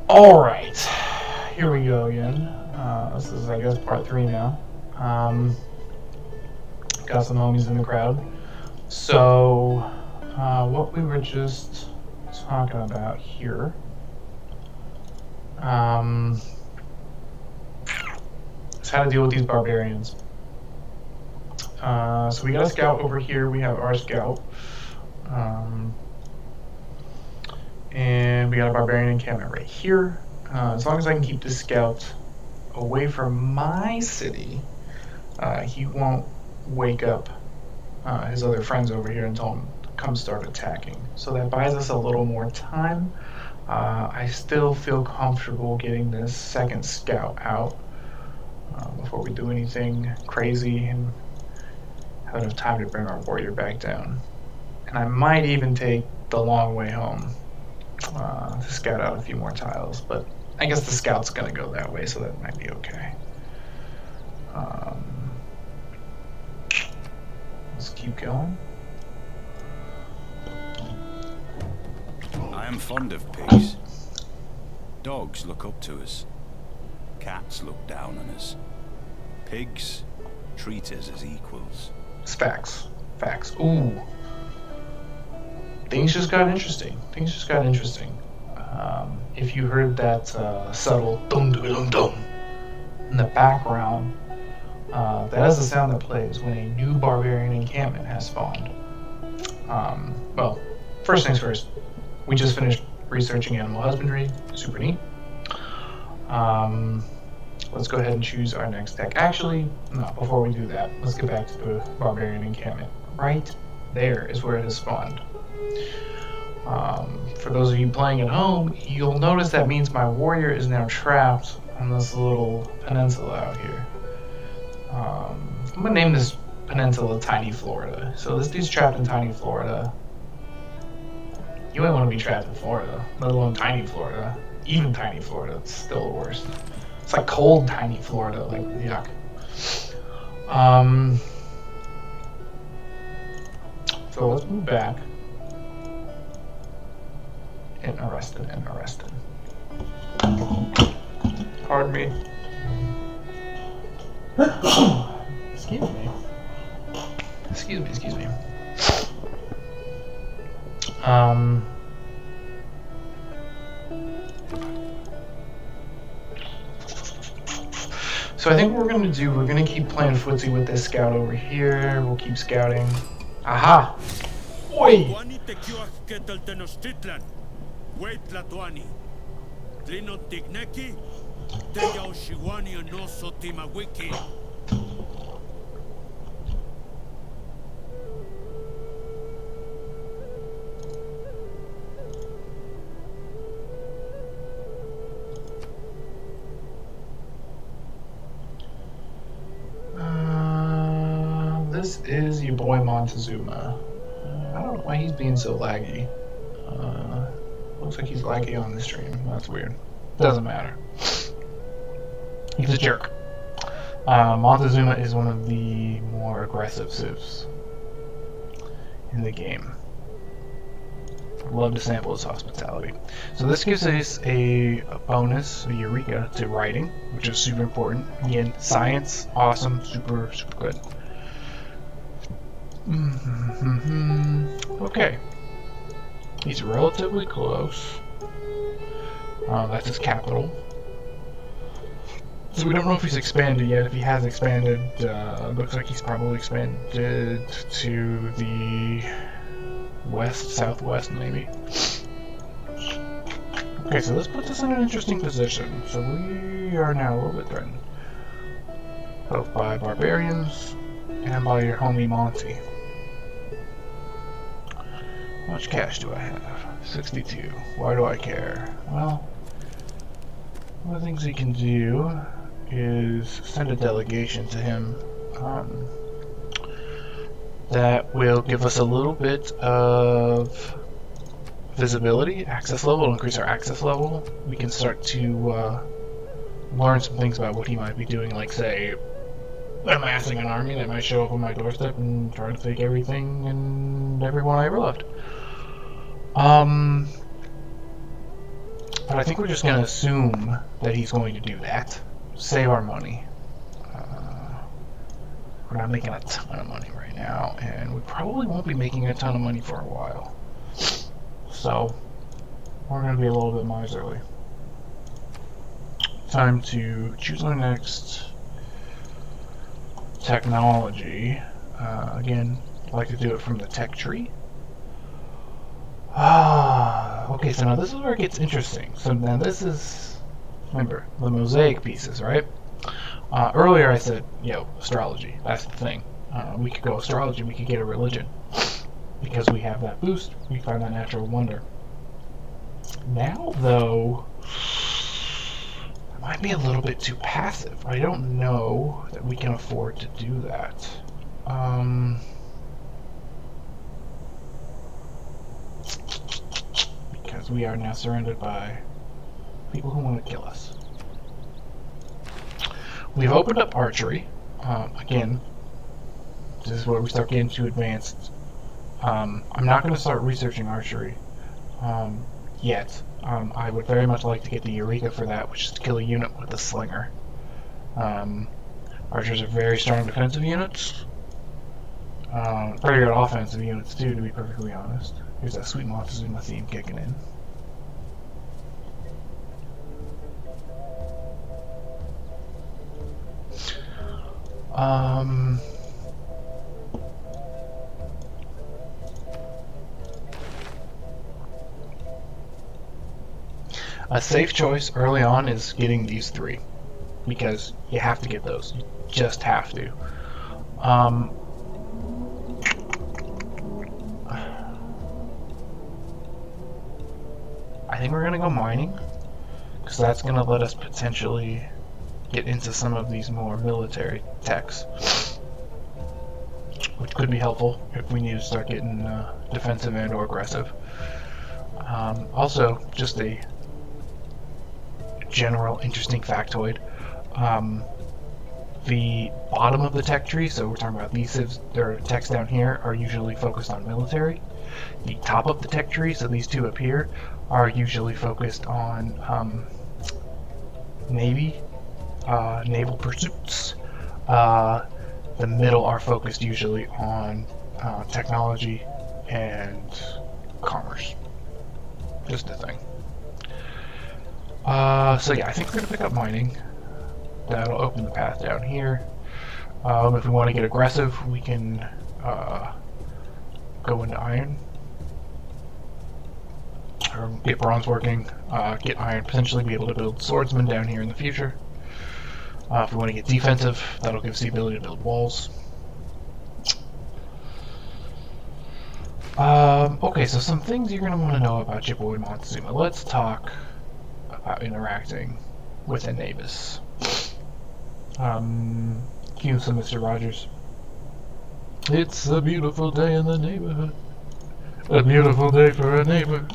Alright, here we go again. This is, I guess, part 3 now. Got some homies in the crowd. So, what we were just talking about here, is how to deal with these barbarians. So we got a scout over here. We have our scout. And we got a barbarian encampment right here. As long as I can keep this scout away from my city, he won't wake up his other friends over here and tell him to come start attacking. So that buys us a little more time. I still feel comfortable getting this second scout out before we do anything crazy and have enough time to bring our warrior back down. And I might even take the long way home to scout out a few more tiles, but I guess the scout's gonna go that way, so that might be okay. Let's keep going. I am fond of pigs. Dogs look up to us. Cats look down on us. Pigs treat us as equals. It's facts. Facts. Ooh. Things just got interesting. If you heard that subtle dum dum dum dum in the background, that is the sound that plays when a new barbarian encampment has spawned. Well, first things first, we just finished researching animal husbandry. Super neat. Let's go ahead and choose our next deck. Actually, no, before we do that, let's get back to the barbarian encampment. Right there is where it has spawned. For those of you playing at home, you'll notice that means my warrior is now trapped on this little peninsula out here. I'm gonna name this peninsula Tiny Florida. So this dude's trapped in Tiny Florida. You ain't want to be trapped in Florida, let alone Tiny Florida. Even Tiny Florida, it's still the worst. It's like cold Tiny Florida, like yuck. So let's move back. Interested. Pardon me. Excuse me. So I think what we're gonna keep playing footsie with this scout over here. We'll keep scouting. Aha! Oi! This is your boy Montezuma. I don't know why he's being so laggy. Looks like he's laggy on the stream. That's weird. Doesn't matter. He's a jerk. Montezuma is one of the more aggressive civs in the game. Love to sample his hospitality. So this gives us a bonus, a Eureka, to writing, which is super important. Again, science, awesome, super good. Okay. He's relatively close. That's his capital. So we don't know if he's expanded yet. If he has expanded, looks like he's probably expanded to the west, southwest maybe. Okay, so this puts us in an interesting position. So we are now a little bit threatened. Both by barbarians and by your homie Monty. How much cash do I have? 62. Why do I care? Well, one of the things we can do is send a delegation to him that will give us a little bit of visibility, access level, increase our access level. We can start to learn some things about what he might be doing, like say amassing an army that might show up on my doorstep and try to take everything and everyone I ever loved. But I think we're just going to assume that he's going to do that. Save our money. We're not making a ton of money right now, and we probably won't be making a ton of money for a while. So, we're going to be a little bit miserly. Time to choose our next technology. Again, I like to do it from the tech tree. Okay, so now this is where it gets interesting. So now this is, remember, the mosaic pieces, right? Earlier I said, astrology, that's the thing. We could go astrology, we could get a religion. Because we have that boost, we find that natural wonder. Now, though, it might be a little bit too passive. I don't know that we can afford to do that. Because we are now surrounded by people who want to kill us. We've opened up archery. Again, this is where we start getting too advanced. I'm not going to start researching archery yet. I would very much like to get the Eureka for that, which is to kill a unit with a slinger. Archers are very strong defensive units. Pretty good offensive units too, to be perfectly honest. Here's that sweet Montezuma theme kicking in. A safe choice early on is getting these three, because you have to get those. You just have to. I think we're going to go mining, because that's going to let us potentially get into some of these more military techs, which could be helpful if we need to start getting defensive and or aggressive. Also, just a general interesting factoid. The bottom of the tech tree, so we're talking about these civs, their techs down here, are usually focused on military. The top of the tech tree, so these two up here, are usually focused on Navy, naval pursuits. The middle are focused usually on technology and commerce. Just a thing. So yeah, I think we're going to pick up mining. That'll open the path down here. If we want to get aggressive, we can go into iron. Or get bronze working, get iron, potentially be able to build swordsmen down here in the future. If we want to get defensive, that'll give us the ability to build walls. Okay, so some things you're going to want to know about your boy Montezuma. Let's talk about interacting with a Navis. Cue some Mr. Rogers. It's a beautiful day in the neighborhood. A beautiful day for a neighbor.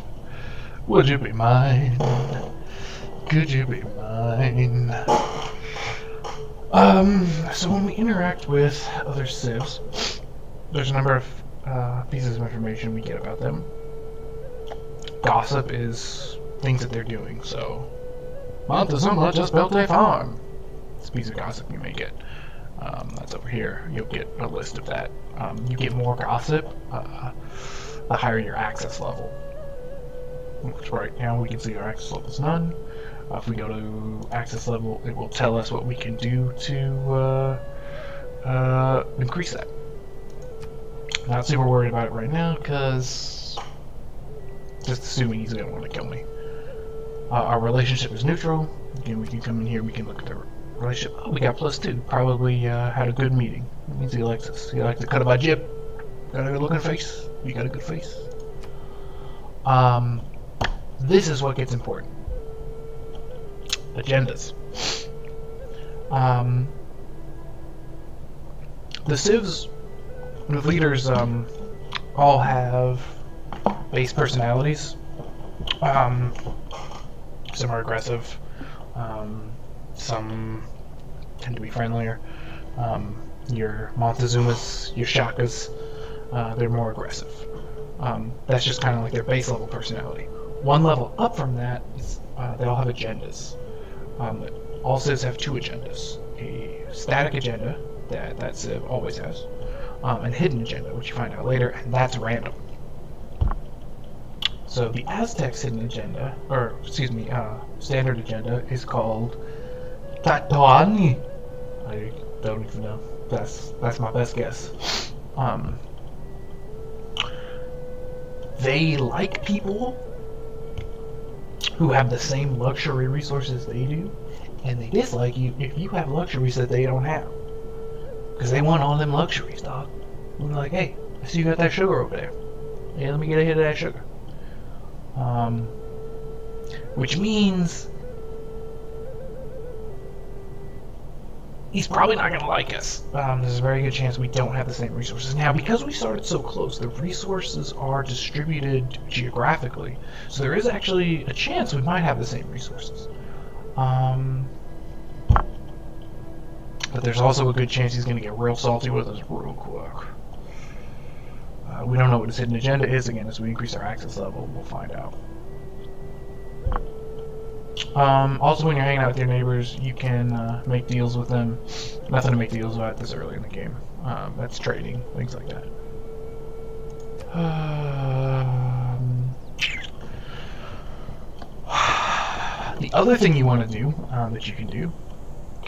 Would you be mine? Could you be mine? So when we interact with other civs, there's a number of pieces of information we get about them. Gossip is things that they're doing, so Montezuma just built a farm. It's a piece of gossip you may get. That's over here. You'll get a list of that. You get more gossip the higher your access level. Which right now we can see our access level is none. If we go to access level, it will tell us what we can do to increase that. Not super worried about it right now, because just assuming he's going to want to kill me. Our relationship is neutral. Again, we can come in here, we can look at the relationship. Oh, we got +2. Probably had a good meeting. That means he likes us. He likes to cut about jib. Got a good looking face. You got a good face. This is what gets important. Agendas. The civs, the leaders, all have base personalities. Some are aggressive. Some tend to be friendlier. Your Montezumas, your Shakas, they're more aggressive. That's just kind of like their base level personality. One level up from that is they all have agendas. All civs have two agendas: a static agenda that civ always has, and a hidden agenda, which you find out later, and that's random. So the Aztecs' hidden agenda, or excuse me, standard agenda is called Tatoani. I don't even know. That's my best guess. They like people who have the same luxury resources they do, and they dislike you if you have luxuries that they don't have, because they want all them luxuries, dog. And they're like, hey, I see you got that sugar over there. Hey, let me get a hit of that sugar. Which means he's probably not going to like us. There's a very good chance we don't have the same resources. Now, because we started so close, the resources are distributed geographically. So there is actually a chance we might have the same resources. But there's also a good chance he's going to get real salty with us real quick. We don't know what his hidden agenda is. Again, as we increase our access level, we'll find out. Also, when you're hanging out with your neighbors, you can make deals with them. Nothing to make deals about this early in the game. That's trading, things like that. The other thing you want to do, that you can do,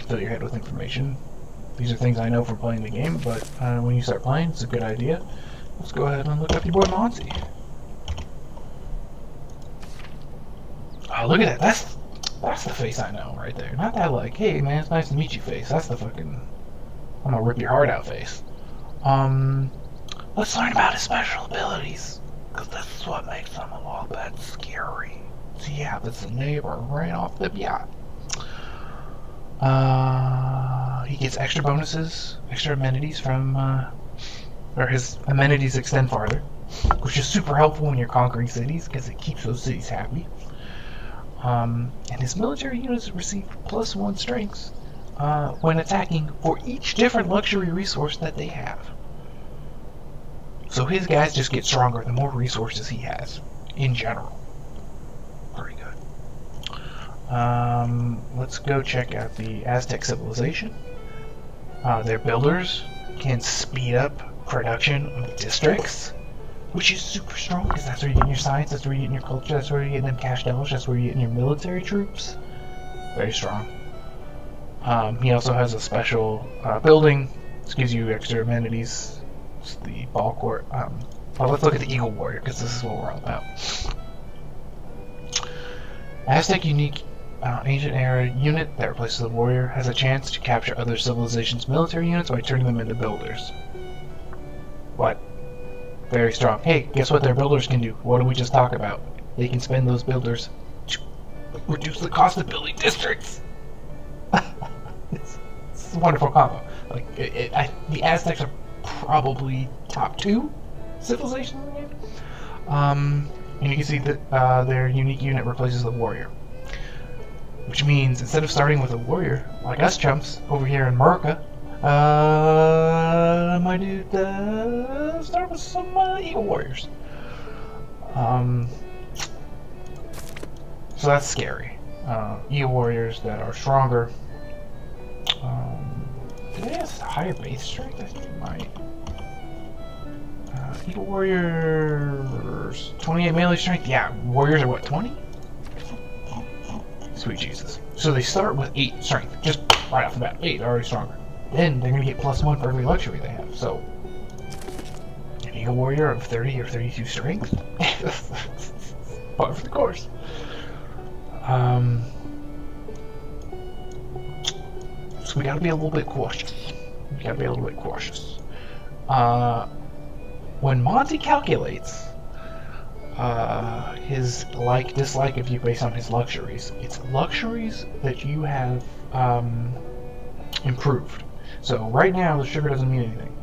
fill your head with information. These are things I know from playing the game, but when you start playing, it's a good idea. Let's go ahead and look up your boy Monty. Oh, look at that. That's the face I know right there. Not that like, hey man, it's nice to meet you face. That's the fucking, I'm gonna rip your heart out face. Let's learn about his special abilities, because this is what makes him a little bit scary. So yeah, that's a neighbor right off the yacht. He gets extra bonuses, extra amenities from, or his amenities extend farther, which is super helpful when you're conquering cities, because it keeps those cities happy. And his military units receive +1 strengths when attacking for each different luxury resource that they have. So his guys just get stronger the more resources he has, in general. Pretty good. Let's go check out the Aztec civilization. Their builders can speed up production of districts, which is super strong, because that's where you're getting your science, that's where you're getting your culture, that's where you're getting them cash dollars, that's where you're getting your military troops. Very strong. He also has a special building. This gives you extra amenities. It's the ball court. Well, let's look at the Eagle Warrior, because this is what we're all about. Aztec unique ancient era unit that replaces the warrior has a chance to capture other civilizations' military units by turning them into builders. What? Very strong. Hey, guess what their builders can do? What did we just talk about? They can spend those builders to reduce the cost of building districts. it's a wonderful combo. Like the Aztecs are probably top 2 civilizations in the game. And you can see that their unique unit replaces the warrior, which means instead of starting with a warrior like us chumps over here in America, I might start with some Eagle Warriors. So that's scary. Eagle Warriors that are stronger. Do they have higher base strength? I think they might. Eagle Warriors 28 melee strength. Yeah, Warriors are what, 20? Sweet Jesus. So they start with 8 strength, just right off the bat. 8, already stronger. Then they're going to get +1 for every luxury they have. So, an Eagle Warrior of 30 or 32 strength? Par for the course. So we got to be a little bit cautious. When Monty calculates his dislike of you based on his luxuries, it's luxuries that you have improved. So right now the sugar doesn't mean anything.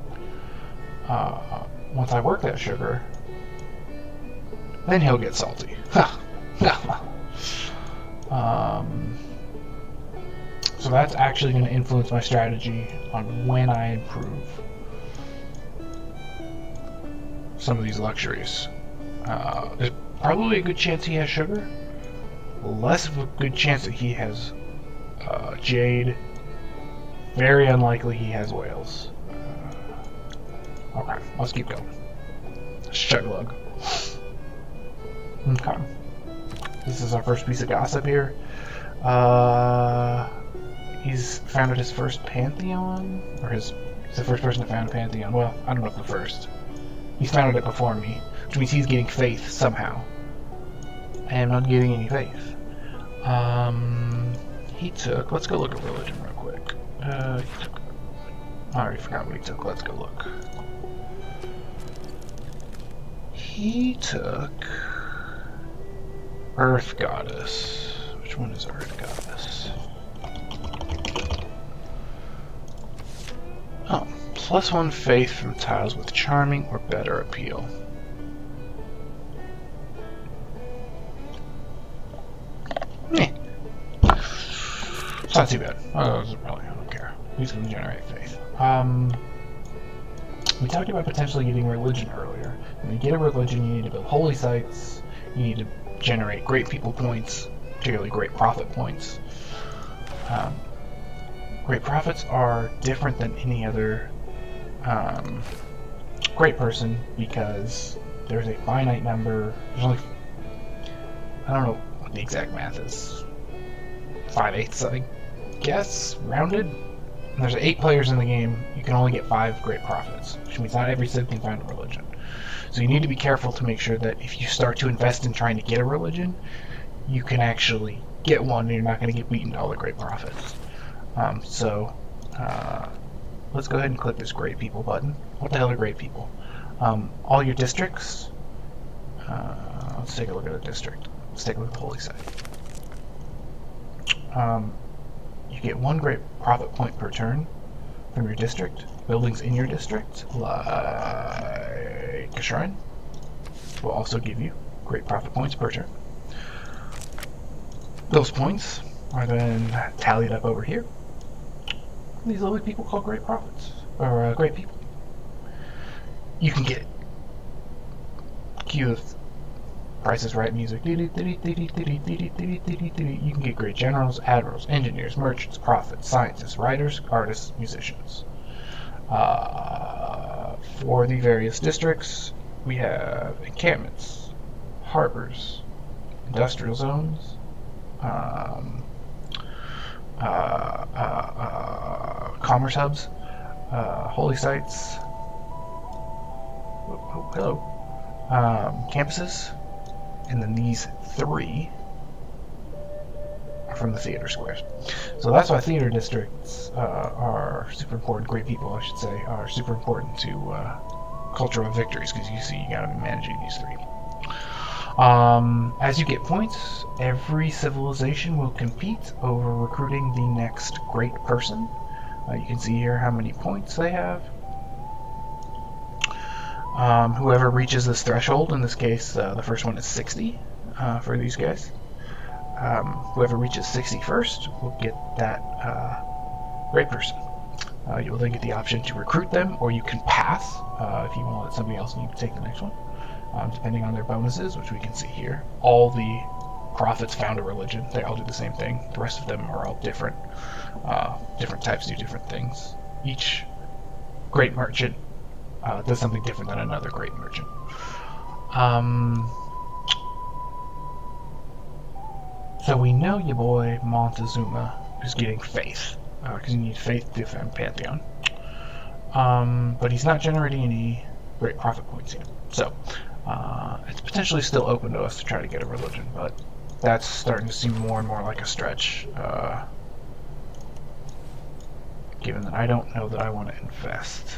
Once I work that sugar, then he'll get salty. So that's actually going to influence my strategy on when I improve some of these luxuries. probably a good chance he has sugar. Less of a good chance that he has jade. Very unlikely he has whales. Okay, let's keep going. Chug-lug. Okay. This is our first piece of gossip here. He's founded his first pantheon, or he's the first person to found a pantheon. Well, I don't know if the first. He's founded it before me, which means he's getting faith somehow. I am not getting any faith. He took. Let's go look at religion real quick. I already forgot what he took. Let's go look. He took Earth Goddess. Which one is Earth Goddess? Oh, +1 faith from tiles with charming or better appeal. Meh. It's not too bad. I don't care. He's going to generate faith. We talked about potentially getting religion earlier. When you get a religion, you need to build holy sites. You need to generate great people points, particularly great prophet points. Great prophets are different than any other great person because there's a finite number. There's only, I don't know what the exact math is. 5/8, I guess, rounded. And there's 8 players in the game. You can only get 5 great prophets, which means not every civ can find a religion. So you need to be careful to make sure that if you start to invest in trying to get a religion, you can actually get one and you're not going to get beaten to all the great prophets. Let's go ahead and click this great people button. What the hell are great people? All your districts. Let's take a look at a district. Let's take a look at the holy site. You get 1 great prophet point per turn from your district. Buildings in your district, like a shrine, will also give you great prophet points per turn. Those points are then tallied up over here. These are the people called great prophets, or great people. You can get cue the Price is Right music. You can get great generals, admirals, engineers, merchants, prophets, scientists, writers, artists, musicians. For the various districts, we have encampments, harbors, industrial zones, commerce hubs, holy sites, campuses, and then these 3 are from the theater squares. So that's why theater districts are super important. Great people, I should say, are super important to cultural victories, because you see you gotta be managing these 3. As you get points, every civilization will compete over recruiting the next great person. You can see here how many points they have. Whoever reaches this threshold, in this case the first one is 60 for these guys. Whoever reaches 60 first will get that great person. You will then get the option to recruit them, or you can pass if you want to let somebody else need to take the next one, depending on their bonuses, which we can see here. All the prophets found a religion. They all do the same thing. The rest of them are all different. Different types do different things. Each great merchant does something different than another great merchant. So we know your boy Montezuma is getting faith, because you need faith to defend Pantheon. But he's not generating any great profit points yet. So it's potentially still open to us to try to get a religion, but that's starting to seem more and more like a stretch, given that I don't know that I want to invest.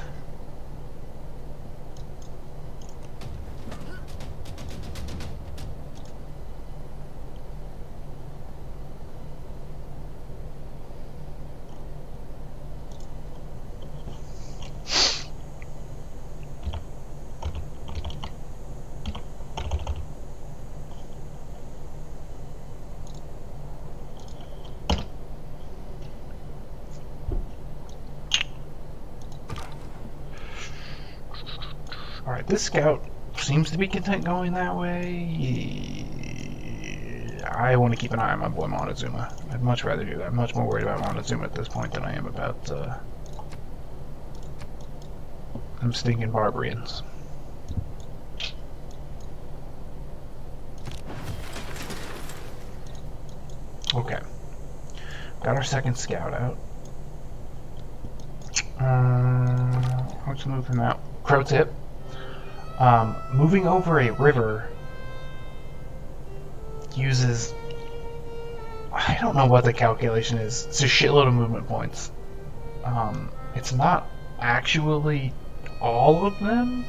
Alright, this scout seems to be content going that way. I want to keep an eye on my boy Montezuma. I'd much rather do that. I'm much more worried about Montezuma at this point than I am about them stinking barbarians. Okay. Got our second scout out. Let's move him out. Pro tip. Moving over a river uses, I don't know what the calculation is. It's a shitload of movement points. It's not actually all of them,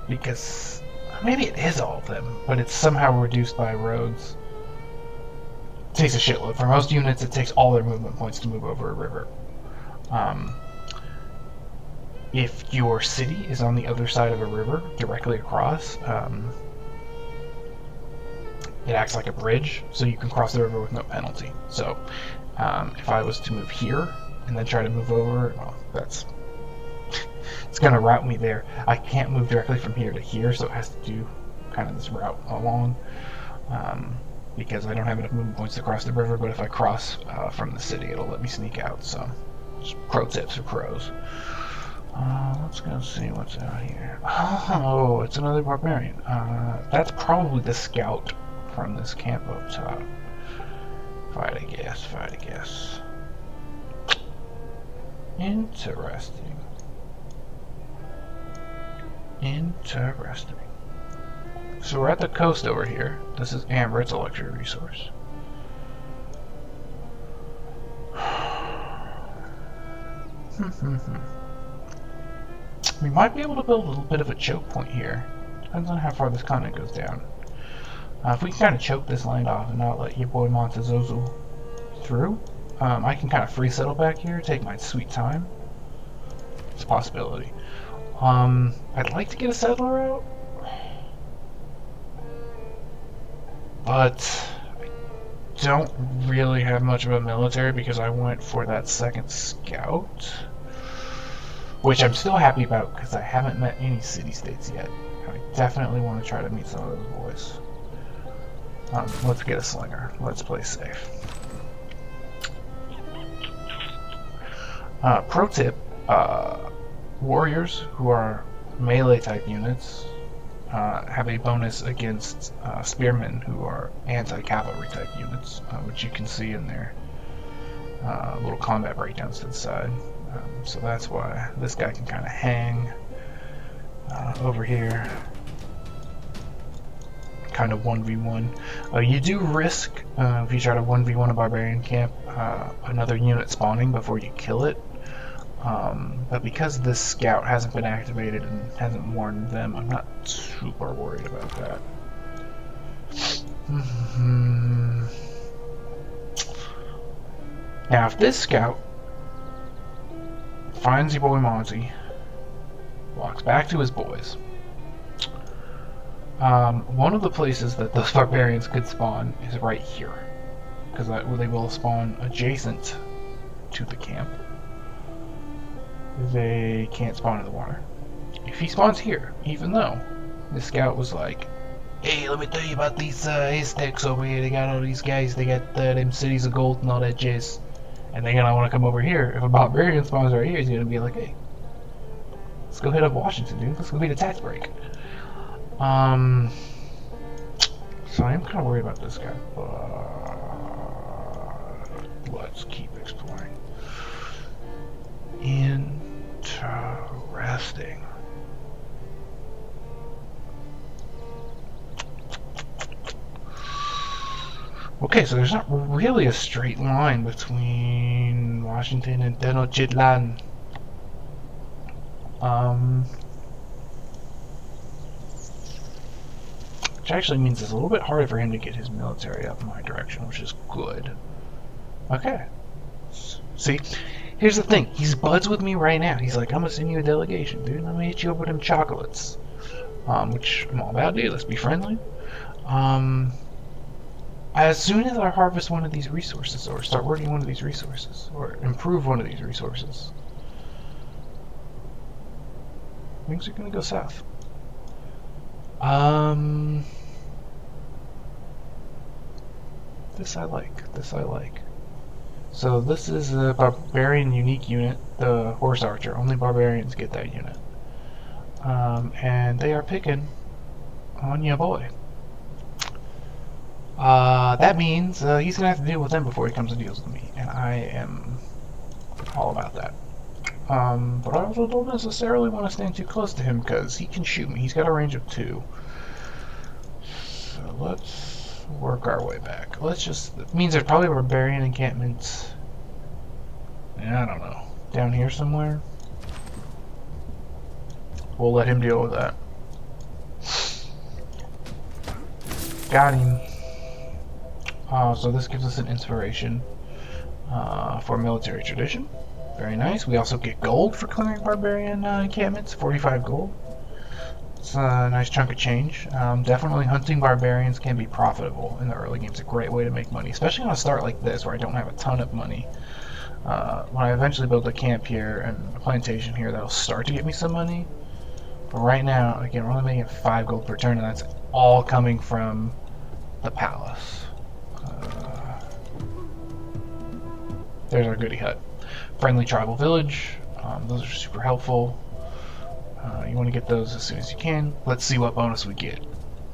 because maybe it is all of them, but it's somehow reduced by roads. It takes a shitload. For most units, it takes all their movement points to move over a river. If your city is on the other side of a river, directly across, it acts like a bridge, so you can cross the river with no penalty. So, if I was to move here, and then try to move over, well, that's... it's going to route me there. I can't move directly from here to here, so it has to do kind of this route along, because I don't have enough movement points to cross the river, but if I cross from the city, it'll let me sneak out, so... just pro tips for pros. Let's go see what's out here. Oh, it's another barbarian. That's probably the scout from this camp up top. Fight a guess. Interesting. So we're at the coast over here. This is Amber, it's a luxury resource. We might be able to build a little bit of a choke point here. Depends on how far this continent goes down. If we can kind of choke this land off and not let your boy Montezozo through, I can kind of free settle back here, take my sweet time. It's a possibility. I'd like to get a settler out, but I don't really have much of a military because I went for that second scout. Which I'm still happy about because I haven't met any city-states yet. I definitely want to try to meet some of those boys. Let's get a slinger. Let's play safe. Pro tip, warriors who are melee type units have a bonus against spearmen who are anti-cavalry type units, which you can see in their little combat breakdowns to the side. So that's why this guy can kind of hang over here, kind of 1v1. You do risk, if you try to 1v1 a barbarian camp, another unit spawning before you kill it. But because this scout hasn't been activated and hasn't warned them, I'm not super worried about that. Now, if this scout finds your boy Monty, walks back to his boys, one of the places that those barbarians could spawn is right here, because they will spawn adjacent to the camp. They can't spawn in the water. If he spawns here, even though the scout was like, hey, let me tell you about these Aztecs over here, they got all these guys, they got them cities of gold and all that jazz, and they're gonna want to come over here. If a barbarian spawns right here, he's gonna be like, hey, let's go hit up Washington, dude. Let's go beat a tax break. So I am kind of worried about this guy, but let's keep exploring. Interesting. Okay, so there's not really a straight line between Washington and Tenochtitlan. Which actually means it's a little bit harder for him to get his military up in my direction, which is good. Okay. See, here's the thing. He's buds with me right now. He's like, I'm gonna send you a delegation, dude. I'm gonna hit you up with them chocolates. Which I'm all about, dude. Let's be friendly. As soon as I harvest one of these resources, or start working one of these resources, or improve one of these resources, things are gonna go south. Um, this I like. This I like. So this is a barbarian unique unit, the horse archer. Only barbarians get that unit. And they are picking on ya boy. That means he's gonna have to deal with them before he comes and deals with me, and I am all about that. But I also don't necessarily want to stand too close to him because he can shoot me. He's got a range of 2. So let's work our way back. It means there's probably barbarian encampments. I don't know. Down here somewhere. We'll let him deal with that. Got him. So this gives us an inspiration for military tradition. Very nice. We also get gold for clearing barbarian encampments, 45 gold. It's a nice chunk of change. Definitely hunting barbarians can be profitable in the early game. It's a great way to make money, especially on a start like this where I don't have a ton of money. When I eventually build a camp here and a plantation here, that'll start to get me some money. But right now, again, we're only making 5 gold per turn, and that's all coming from the palace. There's our goody hut. Friendly tribal village. Those are super helpful. You want to get those as soon as you can. Let's see what bonus we get.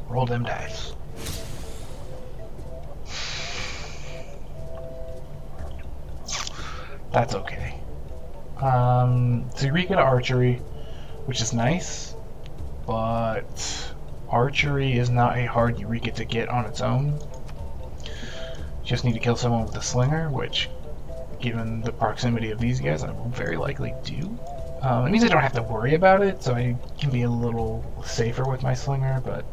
Roll them dice. That's okay. So we get archery, which is nice, but archery is not a hard Eureka to get on its own. You just need to kill someone with a slinger, which, given the proximity of these guys, I will very likely do. It means I don't have to worry about it, so I can be a little safer with my slinger, but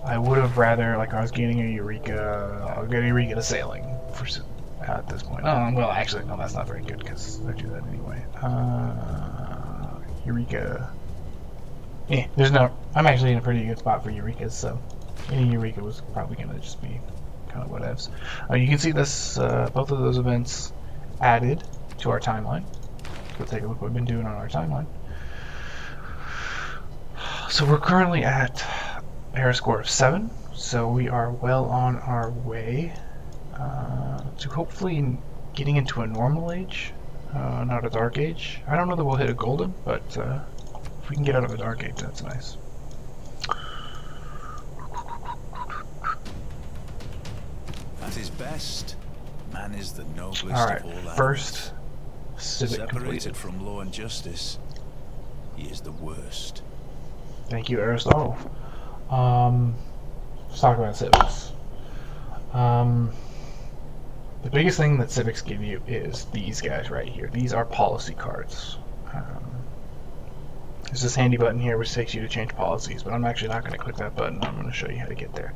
I would have rather, like, I was getting a Eureka, I'll get a Eureka to sailing for at this point. Well, actually, no, that's not very good, because I do that anyway. Eureka. There's no, I'm actually in a pretty good spot for Eurekas, so any Eureka was probably going to just be kind of whatevs. You can see this, both of those events added to our timeline. Let's take a look what we've been doing on our timeline. So we're currently at a score of 7, so we are well on our way to hopefully getting into a normal age, not a dark age. I don't know that we'll hit a golden, but if we can get out of a dark age, that's nice. At his best, man is the noblest Alright, of all animals. first civic Separated completed. from law and justice, he is the worst. Thank you, Aristotle. Let's talk about civics. The biggest thing that civics give you is these guys right here. These are policy cards. There's this handy button here which takes you to change policies, but I'm actually not going to click that button. I'm going to show you how to get there.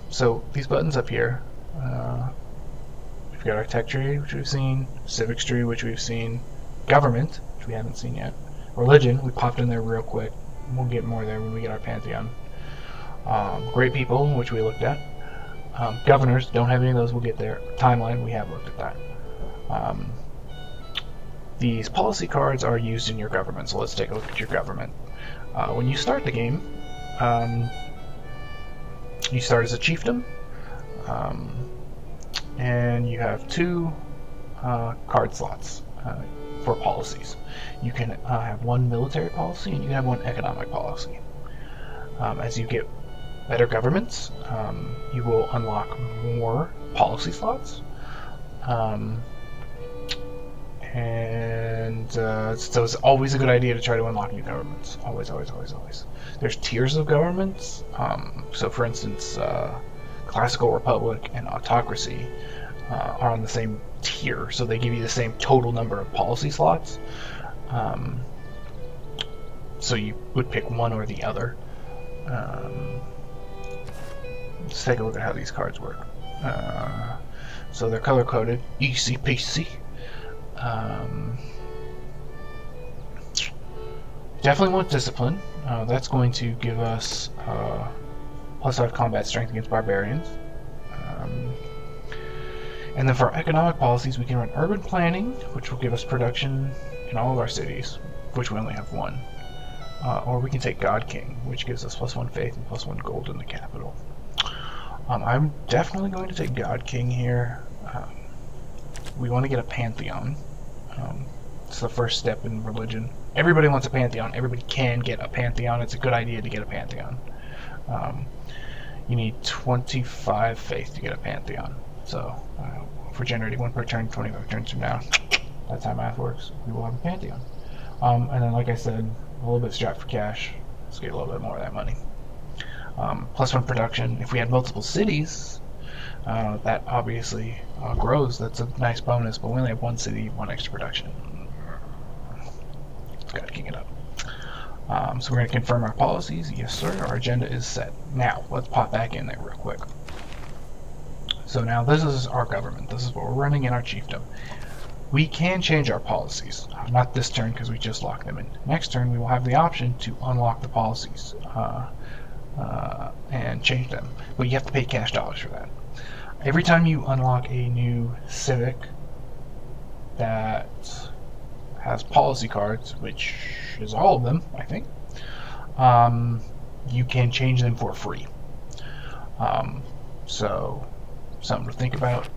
So these buttons up here, we've got our tech tree, which we've seen, civics tree, which we've seen, government, which we haven't seen yet, religion, we popped in there real quick. We'll get more there when we get our pantheon. Great people, which we looked at. Governors, don't have any of those, we'll get there. Timeline, we have looked at that. These policy cards are used in your government, so let's take a look at your government. When you start the game, you start as a chiefdom, and you have 2 card slots for policies. You can have 1 military policy, and you can have 1 economic policy. As you get better governments, you will unlock more policy slots. So it's always a good idea to try to unlock new governments. Always, always, always, always. There's tiers of governments. So for instance, Classical Republic and Autocracy are on the same tier, so they give you the same total number of policy slots. So you would pick one or the other. Let's take a look at how these cards work. So they're color-coded, easy peasy. Definitely want discipline. That's going to give us +5 combat strength against barbarians. And then for economic policies, we can run urban planning, which will give us production in all of our cities, which we only have 1. or we can take God King, which gives us +1 faith and +1 gold in the capital. I'm definitely going to take God King here. We want to get a pantheon. It's the first step in religion. Everybody wants a pantheon. Everybody can get a pantheon. It's a good idea to get a pantheon. You need 25 faith to get a pantheon. So if we're generating 1 per turn, 25 turns from now, that's how math works. We will have a pantheon. And then, like I said, a little bit strapped for cash. Let's get a little bit more of that money. +1 production. If we had multiple cities, that obviously grows. That's a nice bonus, but we only have 1 city, 1 extra production. Gotta kick it up. So we're going to confirm our policies. Yes, sir. Our agenda is set. Now, let's pop back in there real quick. So now this is our government. This is what we're running in our chiefdom. We can change our policies. Not this turn because we just locked them in. Next turn, we will have the option to unlock the policies and change them. But you have to pay cash dollars for that. Every time you unlock a new civic that has policy cards, which is all of them, I think, you can change them for free. So, something to think about.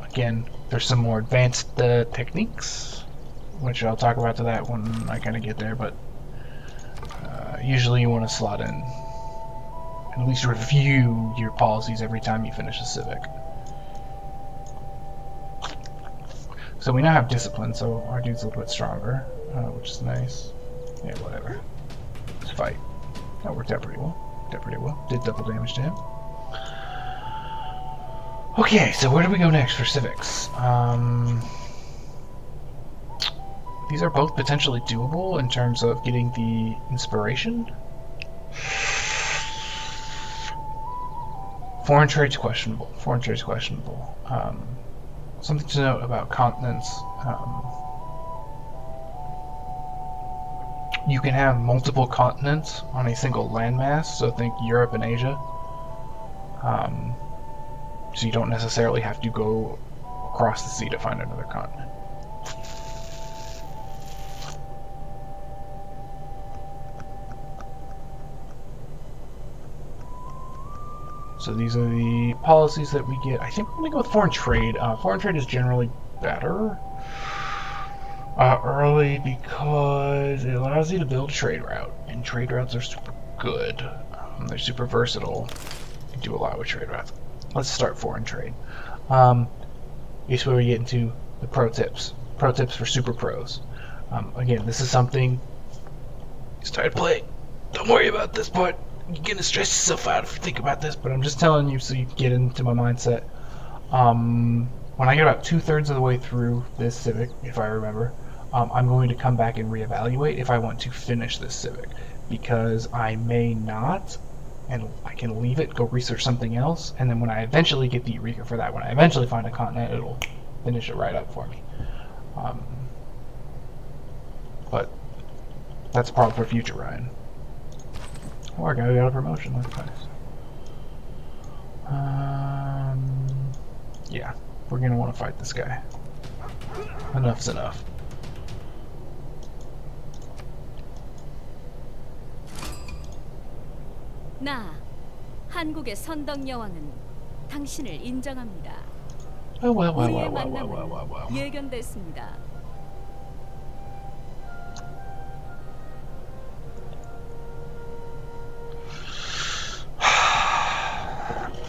Again, there's some more advanced techniques, which I'll talk about to that when I kind of get there, but usually you want to slot in and at least review your policies every time you finish a civic. So we now have discipline, so our dude's a little bit stronger, which is nice. Yeah, whatever. Let's fight. That worked out pretty well. Did double damage to him. Okay, so where do we go next for civics? These are both potentially doable in terms of getting the inspiration. Foreign trade's questionable. Something to note about continents. You can have multiple continents on a single landmass, so think Europe and Asia. So you don't necessarily have to go across the sea to find another continent. So these are the policies that we get. I think we're going to go with foreign trade. Foreign trade is generally better early because it allows you to build a trade route, and trade routes are super good. They're super versatile. You do a lot with trade routes. Let's start foreign trade. This is where we get into the pro tips. Pro tips for super pros. Again, this is something you start to play. Don't worry about this part. You're gonna stress yourself out if you think about this, but I'm just telling you so you get into my mindset. When I get about 2/3 of the way through this civic, if I remember, I'm going to come back and reevaluate if I want to finish this civic, because I may not, and I can leave it, go research something else, and then when I eventually get the Eureka for that, when I eventually find a continent, it'll finish it right up for me. But that's a problem for future Ryan. Oh, our guy got a promotion. That's nice. Yeah, we're gonna want to fight this guy. Enough's enough. 나 한국의 선덕 여왕은 당신을 인정합니다. 우리의 만남은 예견됐습니다.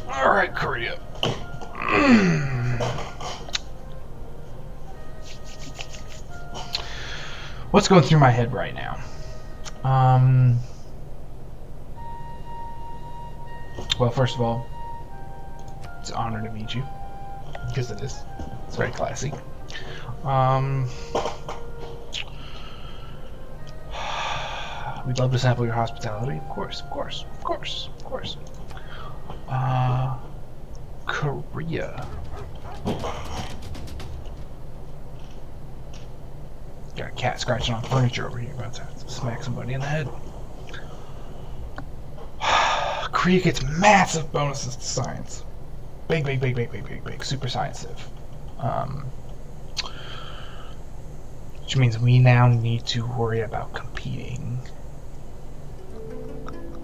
Alright, Korea. What's going through my head right now? Well, first of all, it's an honor to meet you, because it is. It's very classy. We'd love to sample your hospitality, of course. Korea. Got a cat scratching on furniture over here, about to have to smack somebody in the head. Korea gets massive bonuses to science. Big, super science civ. Which means we now need to worry about competing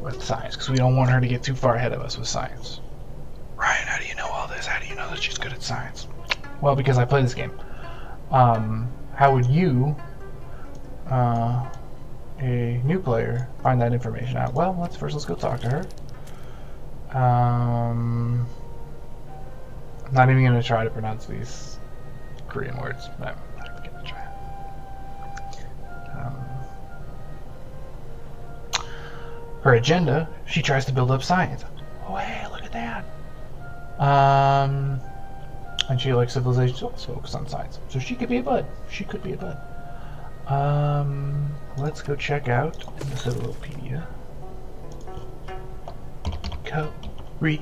with science, because we don't want her to get too far ahead of us with science. Ryan, how do you know all this? How do you know that she's good at science? Well, because I play this game. How would you, a new player, find that information out? Well, let's go talk to her. I'm not even going to try to pronounce these Korean words. I'm not even going to try. Her agenda, she tries to build up science. Oh, hey, look at that. And she likes civilization, so let's focus on science. So she could be a bud. She could be a bud. Let's go check out in the Civilopedia. Korea.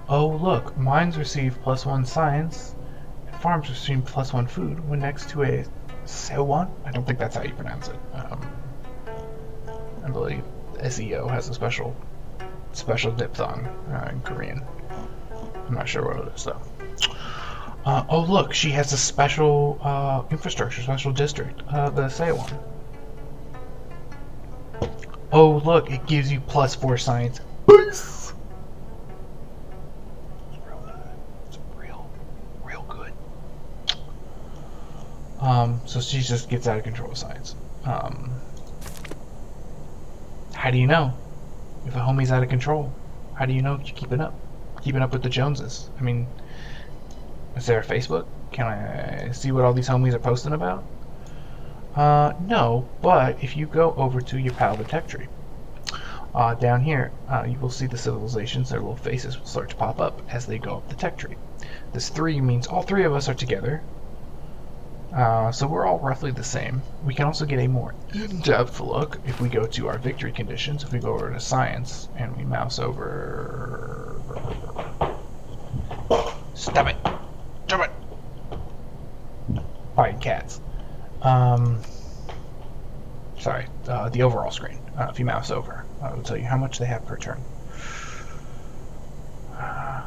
Oh, look, mines receive +1 science, and farms receive +1 food when next to a Seowon. I don't think that's how you pronounce it. I believe SEO has a special diphthong in Korean. I'm not sure what it is though. Oh look, she has a special infrastructure, special district, the Seowon. Oh look, it gives you +4 science. It's real good. It's real good. So she just gets out of control with science. How do you know if a homie's out of control? How do you know you're keeping up with the Joneses? I mean, is there a Facebook? Can I see what all these homies are posting about? No, but if you go over to your pal, the tech tree, down here, you will see the civilizations. Their little faces will start to pop up as they go up the tech tree. This 3 means all 3 of us are together. So we're all roughly the same. We can also get a more in-depth look if we go to our victory conditions. If we go over to science and we mouse over... Stop it! Stop it! Fighting cats. Sorry, the overall screen. If you mouse over, it will tell you how much they have per turn.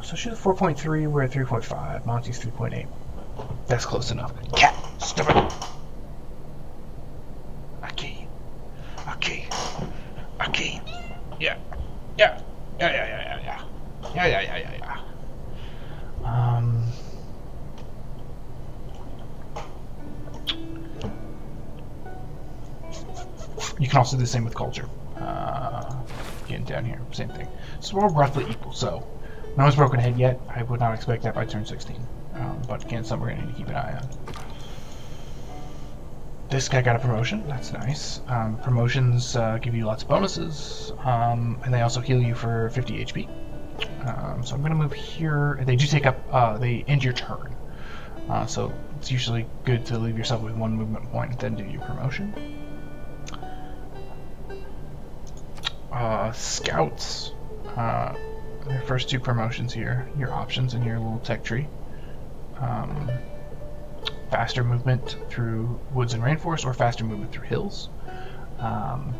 So she's at 4.3, we're at 3.5, Monty's 3.8. That's close enough. Cat! Stop it! Okay. Yeah. You can also do the same with culture. Getting down here, same thing. So we're all roughly equal. So no one's broken ahead yet. I would not expect that by turn 16. But again, something we're going to need to keep an eye on. This guy got a promotion. That's nice. Promotions give you lots of bonuses, and they also heal you for 50 HP. So I'm going to move here. They do take up, they end your turn. So it's usually good to leave yourself with 1 movement point and then do your promotion. Scouts. Your first 2 promotions here, your options in your little tech tree. Faster movement through woods and rainforest, or faster movement through hills.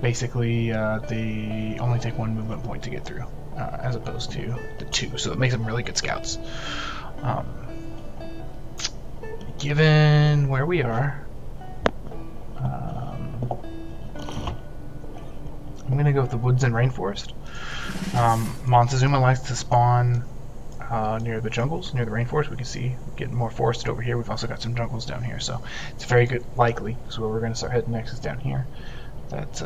Basically, they only take 1 movement point to get through, as opposed to the 2, so it makes them really good scouts. Given where we are, I'm going to go with the woods and rainforest. Montezuma likes to spawn near the jungles, near the rainforest. We can see we're getting more forested over here. We've also got some jungles down here, so it's very good, likely. So where we're going to start heading next is down here. That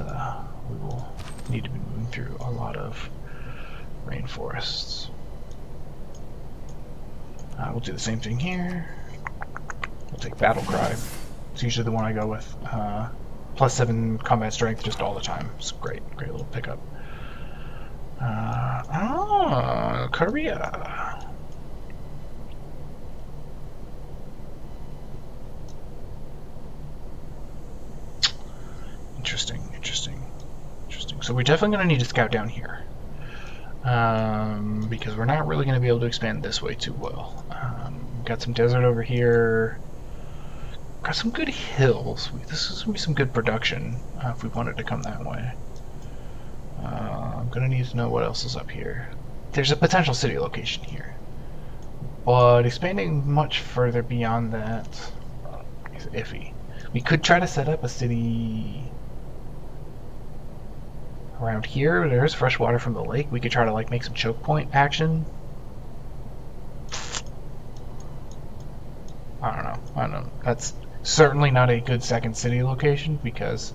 we will need to be moving through a lot of rainforests. We'll do the same thing here. We'll take Battle Cry. It's usually the one I go with. +7 combat strength just all the time. It's great little pickup. Korea. Interesting. So we're definitely going to need a scout down here. Because we're not really going to be able to expand this way too well. Got some desert over here. Got some good hills. This is going to be some good production if we wanted to come that way. I'm going to need to know what else is up here. There's a potential city location here. But expanding much further beyond that is iffy. We could try to set up a city Around here, there's fresh water from the lake. We could try to like make some choke point action. I don't know. That's certainly not a good second city location because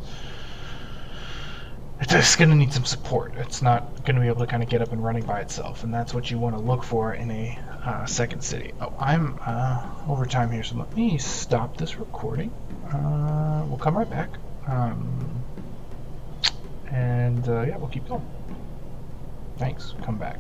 it's just going to need some support. It's not going to be able to kind of get up and running by itself, and that's what you want to look for in a second city. Oh, I'm over time here, so let me stop this recording. We'll come right back, and yeah, we'll keep going. Thanks. Come back.